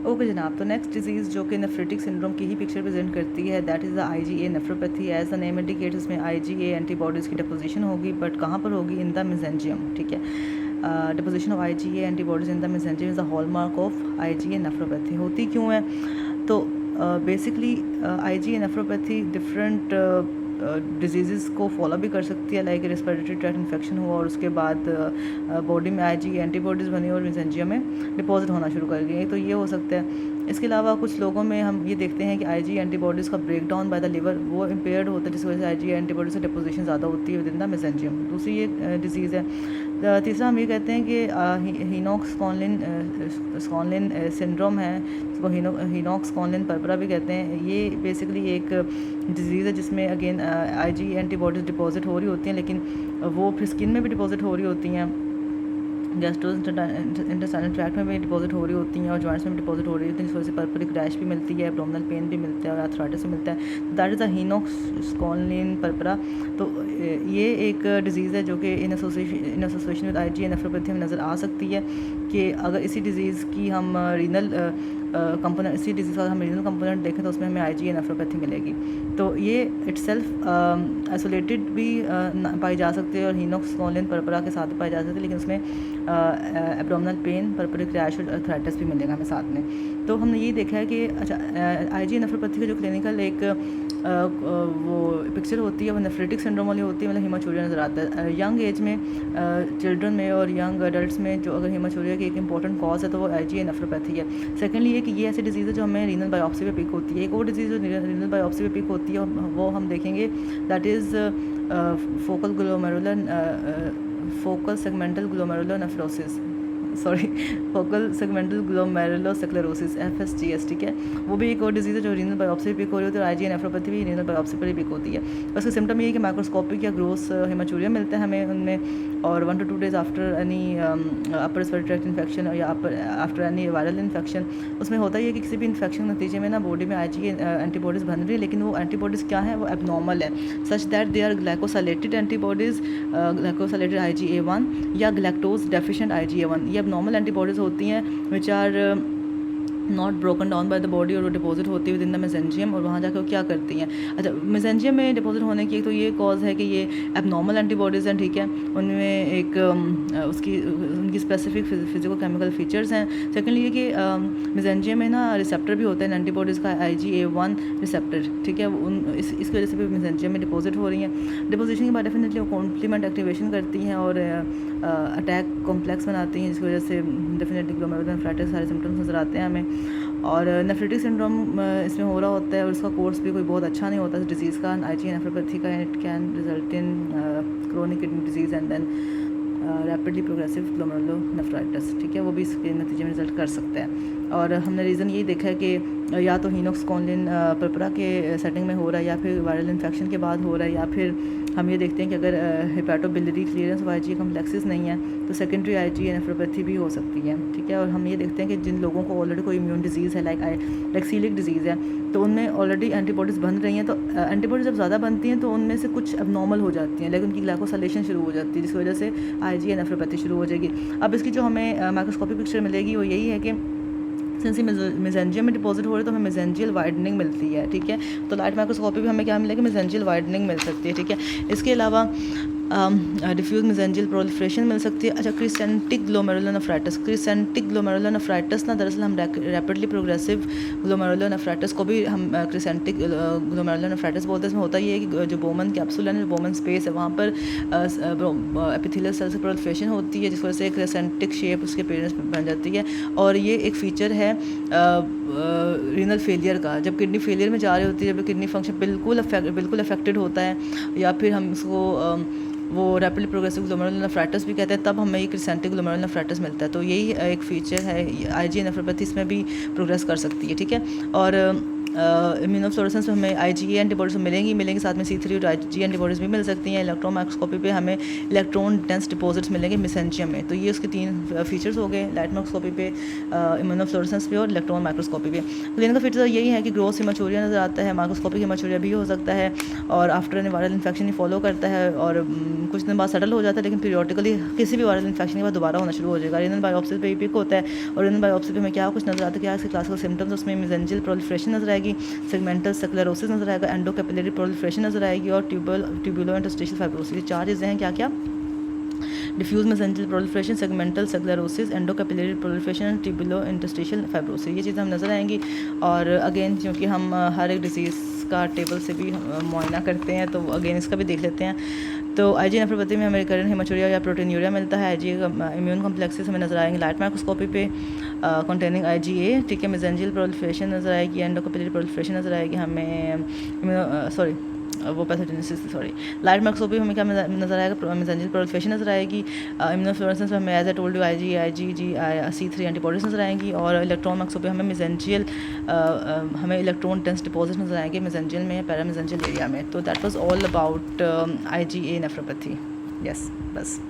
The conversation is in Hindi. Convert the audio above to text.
ओके जनाब, तो नेक्स्ट डिजीज़ जो कि नेफ्रेटिक सिंड्रोम की ही पिक्चर प्रेजेंट करती है, that is the IgA nephropathy. As the name indicates, इसमें IgA एंटीबॉडीज़ की डिपोजिशन होगी, बट कहाँ पर होगी? In the mesangium. ठीक है, deposition of IgA antibodies in the mesangium is the hallmark of IgA nephropathy. होती क्यों है? तो basically IgA nephropathy different disease को फॉलो भी कर सकती है, लाइक रेस्पिरेटरी ट्रैक्ट इन्फेक्शन हुआ और उसके बाद बॉडी में IgA एंटीबॉडीज़ बनी और मेसेंजियम में डिपॉजिट होना शुरू कर गई, तो ये हो सकता है। इसके अलावा कुछ लोगों में हम ये देखते हैं कि IgA एंटीबॉडीज़ का break down by the liver वो इम्पेयर्ड होता है, जिसकी वजह से IgA एंटीबॉडीज़ से डिपोजिशन ज़्यादा होती है विद इन द मेसेंजियम। दूसरी ये डिजीज़ है। तीसरा हम ये कहते हैं कि हीनॉक्स स्कॉनलिन सिंड्रोम है, जिसको हीनॉक्स स्कॉनलिन पर्परा भी कहते हैं। ये बेसिकली एक डिजीज़ है जिसमें अगेन IgA एंटीबॉडीज़ डिपॉजिट हो रही होती हैं, लेकिन वो फिर स्किन में भी डिपॉजिट हो रही होती हैं, गैस्ट्रोइंटेस्टाइनल ट्रैक्ट में भी डिपॉजिट हो रही होती हैं और जॉइंट्स में भी डिपॉजिट हो रही होती हैं, जिस वजह से पर्पलिक रैश भी मिलती है, एब्डोमिनल पेन भी मिलता है और आर्थराइटिस भी मिलता है। तो दैट इज़ अ हीनॉक्स स्कॉनलिन पर्परा। तो ये एक डिजीज़ है जो कि in association with IgA nephropathy में नज़र आ सकती है कि अगर इसी डिज़ीज़ की हम रीनल कंपोनेंट इसी डिजीज़ का हम रीनल कंपोनेंट देखें तो उसमें हमें IgA नेफ्रोपैथी मिलेगी। तो ये इटसेल्फ आइसोलेटेड भी पाई जा सकती है और हीनॉक्स स्कॉनलिन पर्परा के साथ पाई जा सकती है, लेकिन उसमें एब्डोमिनल पेन, पर्पलिक रैश और आर्थराइटिस भी मिलेगा हमें साथ में। तो हमने ये देखा है कि अच्छा IgA नेफ्रोपैथी का जो क्लिनिकल एक वो पिक्चर होती है वो नेफ्रेटिक सिंड्रोम वाली होती है, मतलब हीमाचूरिया नज़र आता है यंग एज में, चिल्ड्रन में और यंग अडल्ट्स में। जो अगर हीमाचूरिया की एक इंपॉर्टेंट कॉज है तो वो IgA नेफ्रोपैथी है। सेकेंडली ये कि ये ऐसी डिजीज़ है जो हमें रीनल बायोप्सी पे पिक होती है। एक और डिजीज़ जो रीनल बायोप्सी पे पिक होती है वो हम देखेंगे, that is focal segmental glomerular nephrosis, sorry focal segmental glomerulosclerosis FSGS। ठीक है, वो भी एक और डिजीज़ है जो रीनल बायोप्सी पिक हो रही होती है और IgA नेफ्रोपैथी भी रीनल बायोप्सी पर ही पिक होती है। उसका सिम्टम ये है कि माइक्रोस्कोपिक या ग्रोस हेमाचूरिया मिलता है हमें उनमें, और 1 to 2 days after any upper respiratory tract infection या आफ्टर एनी वायरल इन्फेक्शन। उसमें होता ही है कि किसी भी इन्फेक्शन के नतीजे में ना बॉडी में IgA एंटीबॉडीज़ बन रही है, लेकिन वो एंटीबॉडीज़ क्या है? वो एबनॉर्मल है, such that they are glycosylated antibodies, glycosylated IgA1 या ग्लैक्टोज डेफिशिएंट IgA1। ये एबनॉर्मल एंटीबॉडीज़ होती हैं which are not broken down by the body और वो डिपॉजिट होती है विद इन द मेसेंजियम, और वहाँ जाकर वो क्या करती हैं? अच्छा, मेसेंजियम में डिपॉजिट होने की एक तो ये कॉज है कि ये एबनॉर्मल एंटीबॉडीज़ हैं, ठीक है, उनमें एक उनकी स्पेसिफिक फिजिको केमिकल फीचर्स हैं। सेकेंडली ये कि मेसेंजियम में ना रिसेप्टर भी होता है एंटीबॉडीज़ का, IgA1 रिसेप्टर, ठीक है, इसकी वजह से भी मेसेंजियम में डिपॉजिट हो रही हैं। डिपोजिशन के बाद डेफिनेटली वो कॉम्प्लीमेंट एक्टिवेशन करती हैं और अटैक कॉम्प्लेक्स बनाती हैं, जिसकी वजह से डेफिनेटली ग्लोमेरुलर नेफ्राइटिस सारे सिम्टम्स नज़र आते हैं हमें। और नेफ्रेटिक सिंड्रोम इसमें हो रहा होता है और इसका कोर्स भी कोई बहुत अच्छा नहीं होता इस डिजीज़ का, IgA नेफ्रोपैथी का। It can result in chronic kidney disease and then rapidly progressive glomerulonephritis, ठीक है, वो भी इसके नतीजे में रिजल्ट कर सकता है। और हमने रीज़न यही देखा है कि या तो हीनॉक्स स्कॉनलिन पर्परा के सेटिंग में हो रहा है, या फिर वायरल इन्फेक्शन के बाद हो रहा है, या फिर हम ये देखते हैं कि अगर hepatobiliary clearance of IgA complexes नहीं है तो सेकेंडरी IgA नेफ्रोपैथी भी हो सकती है, ठीक है। और हम ये देखते हैं कि जिन लोगों को ऑलरेडी कोई इम्यून डिजीज़ है, लाइक सीलिक डिजीज़ है, तो उनमें ऑलरेडी एंटीबॉडीज़ बन रही हैं, तो एंटीबॉडीज़ जब ज़्यादा बनती हैं तो उनमें से कुछ एबनॉर्मल हो जाती हैं, लेकिन उनकी ग्लाइकोसाइलेशन शुरू हो जाती है, जिसकी वजह से IgA नेफ्रोपैथी शुरू हो जाएगी। अब इसकी जो हमें माइक्रोस्कोपिक पिक्चर मिलेगी वो यही है कि सिंस ये मेसेंजियम में डिपॉजिट हो रही है तो हमें मेसेंजियल वाइडनिंग मिलती है, ठीक है। तो लाइट माइक्रोस्कोपी भी हमें क्या मिलेगी? मेसेंजियल वाइडनिंग मिल सकती है, ठीक है। इसके अलावा डिफ्यूज मेसेंजियल प्रोलिफरेशन मिल सकती है। अच्छा, क्रिसेंटिक ग्लोमेरुलोनेफ्राइटिस, क्रिसेंटिक ग्लोमेरुलोनेफ्राइटिस ना दरअसल हम रैपिडली प्रोग्रेसिव ग्लोमेरुलोनेफ्राइटिस को भी हम क्रिसेंटिक ग्लोमेरुलोनेफ्राइटिस बोलते हैं। इसमें होता ये है कि जो बोमन कैप्सूल है, जो बोमन स्पेस है, वहाँ पर एपिथेलियल सेल्स की प्रोलिफरेशन होती है, जिस वजह से क्रिसेंटिक शेप उसके पेरेंट्स बन जाती है। और ये एक फ़ीचर है रीनल फेलियर का, जब किडनी फेलियर में जा रही होती है, जब किडनी फंक्शन बिल्कुल अफेक्टेड होता है, या फिर हम इसको वो रैपिडली प्रोग्रेसिव ग्लोमेरुलोनेफ्राइटिस भी कहते हैं, तब हमें ये क्रिसेंटिक ग्लोमेरुलोनेफ्राइटिस मिलता है। तो यही एक फ़ीचर है IgA नेफ्रोपैथी, इसमें भी प्रोग्रेस कर सकती है, ठीक है। और इम्यूनोफ्लोरेसेंस में हमें IgA एंटीबॉडीज मिलेंगी, साथ में C3 और IgA एंटीबॉडीज़ भी मिल सकती हैं। इलेक्ट्रॉन माइक्रोस्कोपी पे हमें इलेक्ट्रॉन डेंस डिपॉजिट्स मिलेंगे मेसेंचियम में। तो ये उसके 3 फीचर्स हो गए, लाइट माइक्रोस्कोपी पे, इम्यूनोफ्लोरेसेंस पे और इलेक्ट्रॉन माइक्रोस्कोपी पे। तो इनका फीचर यही है कि ग्रोथ हिमेचूरिया नज़र आता है, माइक्रोस्कोपिक हिमेचूरिया भी हो सकता है, और आफ्टर एन वायरल इन्फेक्शन ही फॉलो करता है, और कुछ दिन बाद सेटल हो जाता है, लेकिन पीरियडिकली किसी भी वायरल इन्फेक्शन के बाद दोबारा होना शुरू हो जाएगा। रीनल बायोप्सी पे पिक होता है, और रीनल बायोप्सी पे हमें क्या कुछ नजर आता है, क्या इसके क्लासिकल सिम्टम्स, उसमें मेसेंजियल प्रोलिफरेशन नजर आएगी, सेगमेंटल सेक्लेरोसिस नजर आएगा, एंडोकैपिलरी प्रोलिफरेशन नजर आएगी, और ट्यूबुलो इंटरस्टिशियल फाइब्रोसिस। ये 4 चीज़ें हैं क्या क्या? Diffuse mesangial proliferation, segmental sclerosis, endocapillary proliferation and tubulo interstitial fibrosis. ये चीज़ें हम नज़र आएंगी। और अगेन क्योंकि हम हर एक डिजीज़ का टेबल से भी मुआयना करते हैं, तो अगेन इसका भी देख लेते हैं। तो IgA नेफ्रोपैथी में हमें रिकरेंट हेमाचूरिया या प्रोटीनयूरिया मिलता है। IgA इम्यून कॉम्प्लेक्सेस हमें नजर आएंगे लाइट माइक्रोस्कोपी पे कंटेनिंग IgA, ठीक है। मेसेंजियल प्रोलिफरेशन नजर आएगी, एंडोकैपिलरी प्रोलिफरेशन नजर आएगी हमें, वो पैथोजेनेसिस, लाइट माइक्रोस्कोपी हमें क्या नजर आएगा? मेसेंजियल प्रोलिफरेशन नजर आएगी। इम्यूनोफ्लोरेसेंस में हमें as I told you IgA, IgG, C3 antibodies नजर आएंगी, और इलेक्ट्रॉन माइक्रोस्कोपी हमें मेसेंजियल हमें इलेक्ट्रॉन डेंस डिपॉजिट नजर आएंगे मेसेंजियल में, पैरामेसेंजियल एरिया में। तो that was all about IgA nephropathy. Yes, बस।